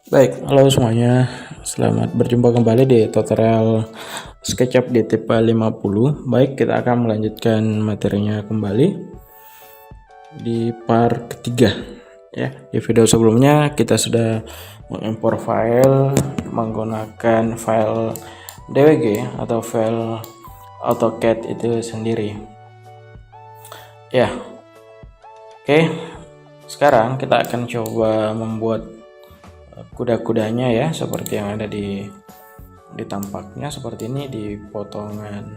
Baik, halo semuanya. Selamat berjumpa kembali di tutorial SketchUp di tipe 50. Baik, kita akan melanjutkan materinya kembali di part ketiga. Ya, di video sebelumnya kita sudah mengimpor file menggunakan file DWG atau file AutoCAD itu sendiri. Ya, oke. Sekarang kita akan coba membuat kuda-kudanya ya, seperti yang ada di tampaknya seperti ini di potongan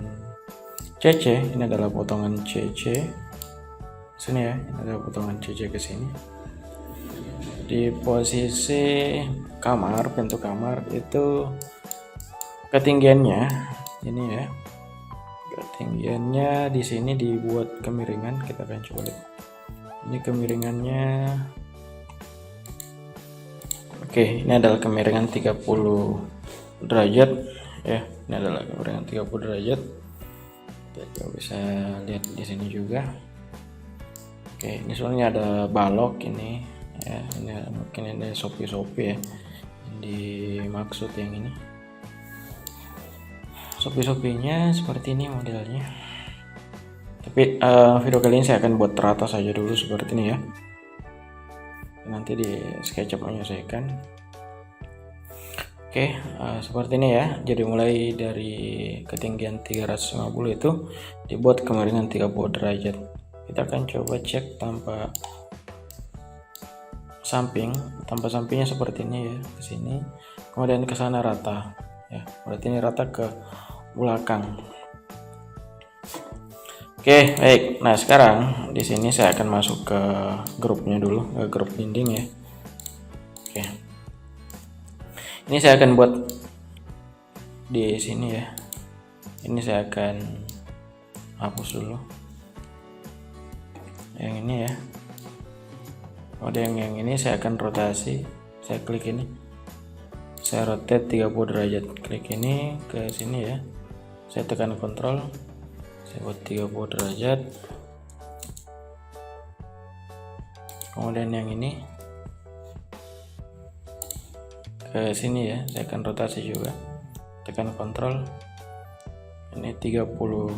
CC. Ini adalah potongan CC sini ya, ini adalah potongan CC ke sini. Di posisi kamar, pintu kamar itu ketinggiannya ini ya, ketinggiannya di sini dibuat kemiringan. Kita akan coba lihat ini kemiringannya. Oke, ini adalah kemiringan 30 derajat ya, ini adalah kemiringan 30 derajat. Kita bisa lihat di sini juga. Oke, ini soalnya ada balok ini ya, ini mungkin ada sopi-sopi ya, yang dimaksud yang ini. Sopi-sopinya seperti ini modelnya, tapi video kali ini saya akan buat rata saja dulu seperti ini ya, nanti di SketchUp menyesuaikan. Oke, seperti ini ya. Jadi mulai dari ketinggian 350 itu dibuat kemiringan 30 derajat. Kita akan coba cek tanpa samping. Tanpa sampingnya seperti ini ya, ke sini. Kemudian ke sana rata. Ya, berarti ini rata ke belakang. Oke, baik. Nah, sekarang di sini saya akan masuk ke grupnya dulu, ke grup dinding ya. Oke. Ini saya akan buat di sini ya. Ini saya akan hapus dulu yang ini ya. Kemudian yang ini saya akan rotasi. Saya klik ini, saya rotate 30 derajat. Klik ini ke sini ya. Saya tekan Ctrl. Saya buat 30 derajat. Kemudian yang ini ke sini ya, saya akan rotasi juga, tekan Ctrl. Ini 30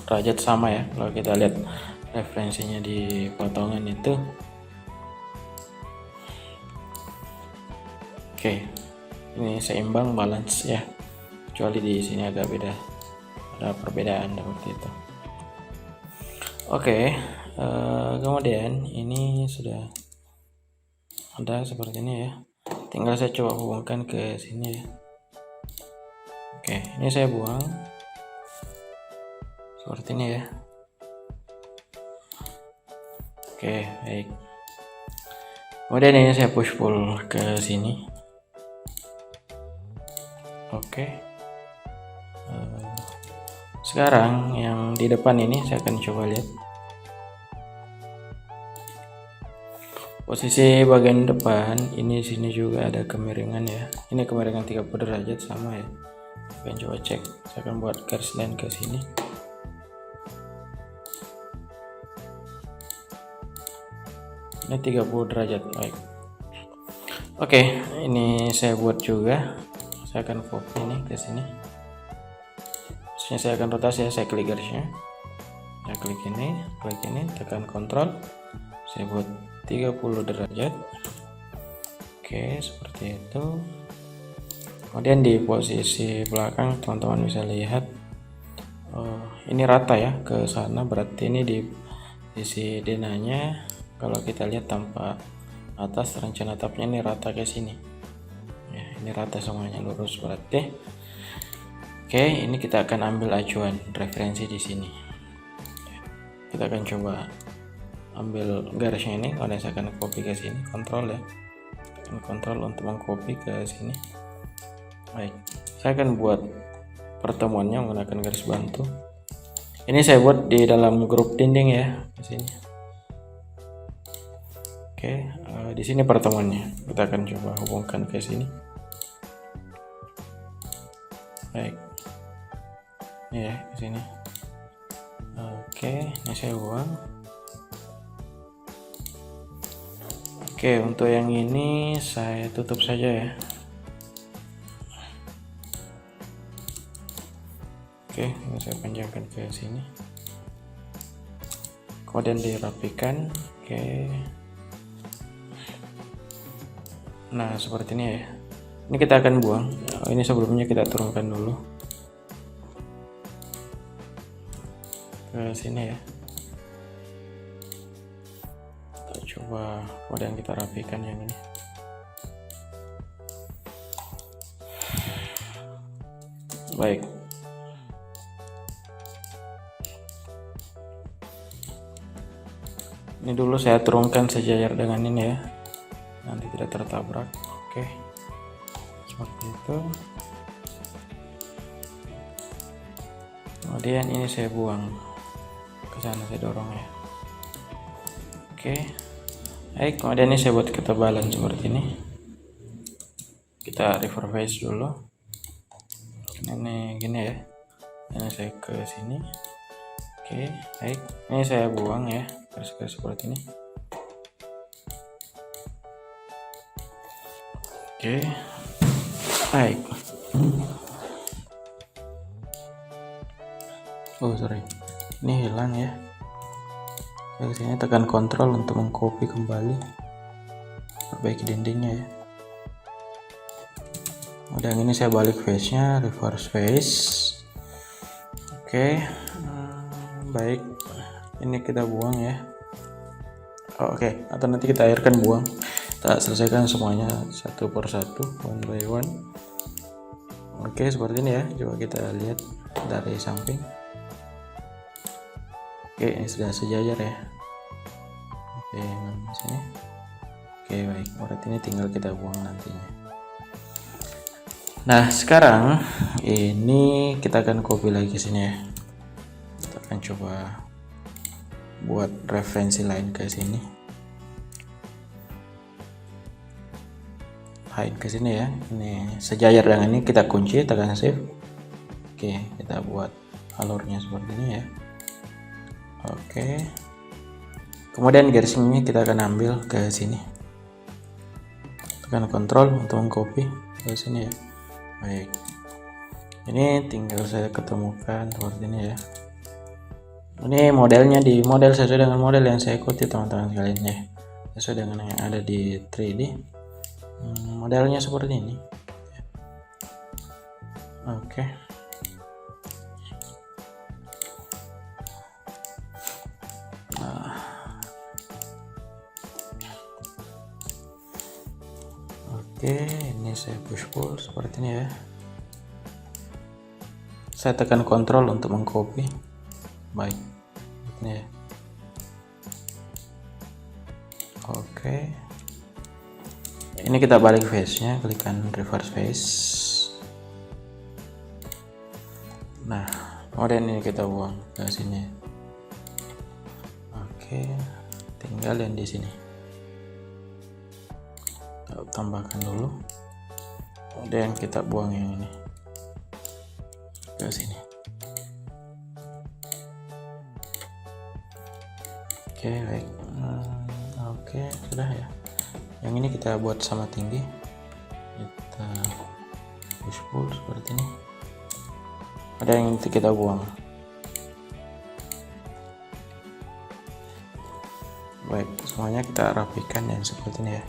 derajat sama ya, kalau kita lihat referensinya di potongan itu. Oke, ini seimbang, balance ya, kecuali di sini agak beda, ada perbedaan seperti itu. Oke, kemudian ini sudah ada seperti ini ya. Tinggal saya coba hubungkan ke sini ya. Oke, ini saya buang seperti ini ya. Oke, baik. Kemudian ini saya push pull ke sini. Oke. Sekarang yang di depan ini saya akan coba lihat. Posisi bagian depan ini, sini juga ada kemiringan ya. Ini kemiringan 30 derajat sama ya. Akan coba cek. Saya akan buat garis line ke sini. Ini 30 derajat. Baik. Oke, ini saya buat juga. Saya akan copy ini ke sini. Maksudnya saya akan rotasi ya. Saya klik garisnya. Saya klik ini, tekan Ctrl. Saya buat 30 derajat. Oke, seperti itu. Kemudian di posisi belakang teman-teman bisa lihat ini rata ya ke sana, berarti ini di sisi denanya. Kalau kita lihat tanpa atas, rencana atapnya ini rata ke sini ya, ini rata semuanya lurus berarti. Oke, ini kita akan ambil acuan referensi di sini. Kita akan coba ambil garisnya ini. Kalau saya akan copy ke sini, Ctrl ya, tekan Ctrl untuk mengcopy ke sini. Baik, saya akan buat pertemuannya menggunakan garis bantu. Ini saya buat di dalam grup dinding ya, di sini. Oke, di sini pertemuannya. Kita akan coba hubungkan ke sini. Baik, ini ya ke sini. Oke, ini saya buang. Oke, untuk yang ini saya tutup saja ya. Oke, ini saya panjangkan ke sini. Kemudian dirapikan. Oke. Nah, seperti ini ya. Ini kita akan buang. Ini sebelumnya kita turunkan dulu ke sini ya. Kita coba, kemudian kita rapikan yang ini. Baik. Ini dulu saya turunkan sejajar dengan ini ya, nanti tidak tertabrak. Oke, seperti itu. Kemudian ini saya buang ke sana, saya dorong ya. Oke, baik. Kemudian ini saya buat ketebalan seperti ini. Kita reverse dulu. Ini gini ya. Ini saya ke sini. Oke, baik. Ini saya buang ya, garis-garis seperti ini. Oke, baik. Oh sorry, ini hilang ya. Saya kesini tekan kontrol untuk mengcopy kembali, perbaiki dindingnya ya. Dan ini saya balik face nya, reverse face. Oke, baik. Ini kita buang ya. Oke, atau nanti kita airkan buang. Kita selesaikan semuanya satu per satu, one by one. Oke, seperti ini ya. Coba kita lihat dari samping. Oke, ini sudah sejajar ya. Oke, sini. Oke, baik. Berarti ini tinggal kita buang nantinya. Nah, sekarang ini kita akan copy lagi ke sini ya. Kita akan coba buat referensi lain ke sini. Lain ke sini ya. Ini sejajar dengan ini, kita kunci, tekan shift. Oke, kita buat alurnya seperti ini ya. Oke. Kemudian garis ini kita akan ambil ke sini. Tekan kontrol untuk mengcopy ke sini ya. Baik. Ini tinggal saya ketemukan seperti ini ya. Ini modelnya di model sesuai dengan model yang saya ikuti teman-teman sekalian ya, sesuai dengan yang ada di 3D. Modelnya seperti ini. Oke. Nah. Oke, ini saya push pull seperti ini ya. Saya tekan kontrol untuk mengcopy. Baik, ini ya. Oke, ini kita balik face nya, klikkan reverse face. Nah, kemudian ini kita buang ke sini. Oke, tinggal yang di sini. Kita tambahkan dulu, kemudian kita buang yang ini ke sini. Oke, baik. Oke, sudah ya. Yang ini kita buat sama tinggi. Kita push pull seperti ini. Ada yang itu kita buang. Baik, semuanya kita rapikan yang seperti ini ya.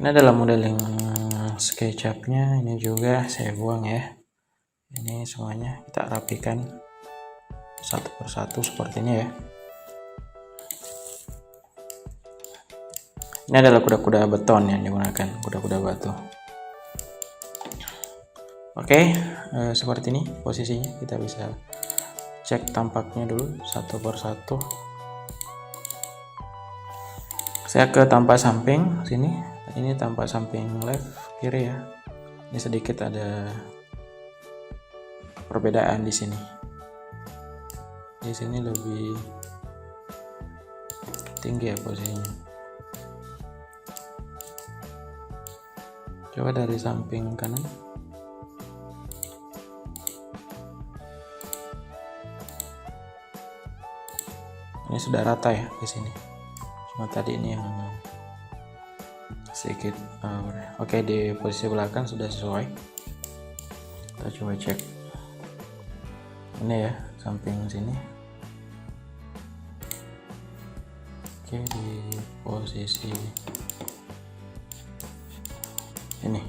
Ini adalah model yang SketchUp-nya. Ini juga saya buang ya. Ini semuanya kita rapikan satu persatu seperti ini ya. Ini adalah kuda-kuda beton yang digunakan, kuda-kuda batu. Oke, seperti ini posisinya. Kita bisa cek tampaknya dulu satu persatu. Saya ke tampak samping sini. Ini tampak samping left kiri ya. Ini sedikit ada perbedaan di sini. Di sini lebih tinggi ya posisinya. Coba dari samping kanan. Ini sudah rata ya di sini. Cuma tadi ini yang sedikit oke, di posisi belakang sudah sesuai. Kita coba cek ini ya, samping sini. Oke, di posisi ini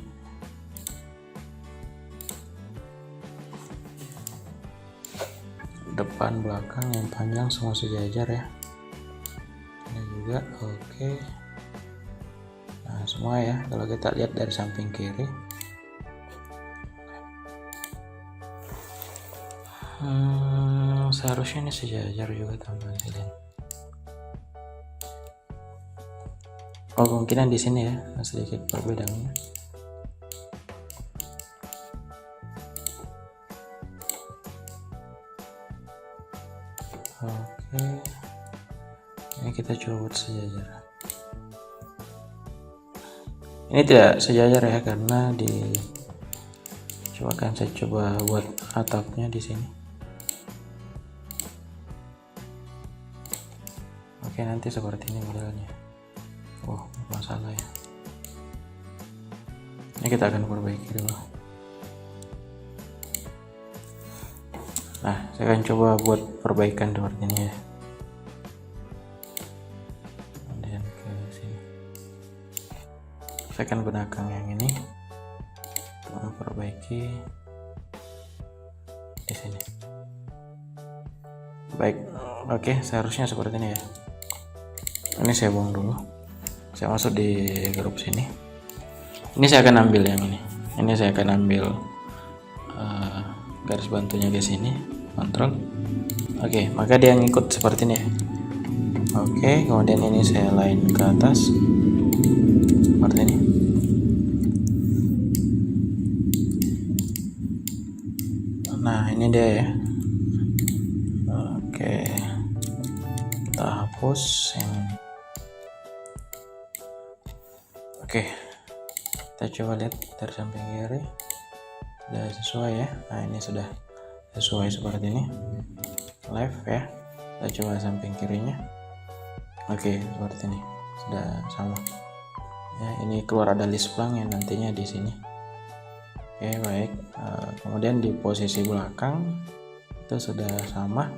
depan belakang yang panjang semua sejajar ya. Ini juga oke. Nah, semua ya. Kalau kita lihat dari samping kiri, seharusnya ini sejajar juga tambahan sini. Oh, kemungkinan di sini ya sedikit perbedaannya. Oke, ini kita coba buat sejajar. Ini tidak sejajar ya, karena saya coba buat atapnya di sini. Oke, nanti seperti ini modelnya. Oh, masalah ya. Ini kita akan perbaiki dulu. Nah, saya akan coba buat perbaikan seperti ini ya. Kemudian ke sini. Saya akan gunakan yang ini untuk memperbaiki di sini. Baik, oke, seharusnya seperti ini ya. Ini saya buang dulu. Saya masuk di grup sini. Ini saya akan ambil yang ini. Ini saya akan ambil garis bantunya ke sini, kontrol. Oke, maka dia ngikut seperti ini ya. Oke, kemudian ini saya line ke atas seperti ini. Nah, ini dia ya. Oke, kita hapus yang ini. Oke, kita coba lihat dari samping kiri, sudah sesuai ya. Nah, ini sudah sesuai seperti ini, live ya. Kita coba samping kirinya. Oke, seperti ini sudah sama ya. Ini keluar ada list plank yang nantinya di sini. Oke, baik. Kemudian di posisi belakang itu sudah sama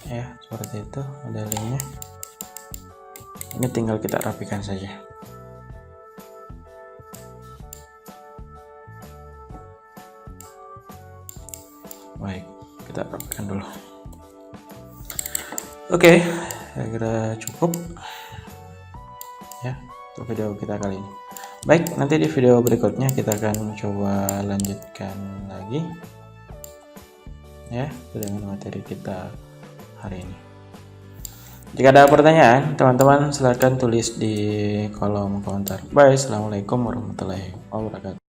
ya, seperti itu modelingnya. Ini tinggal kita rapikan saja. Baik, kita rapikan dulu. Oke, saya kira cukup ya untuk video kita kali ini. Baik, nanti di video berikutnya kita akan coba lanjutkan lagi ya dengan materi kita hari ini. Jika ada pertanyaan, teman-teman silahkan tulis di kolom komentar. Bye, assalamualaikum warahmatullahi wabarakatuh.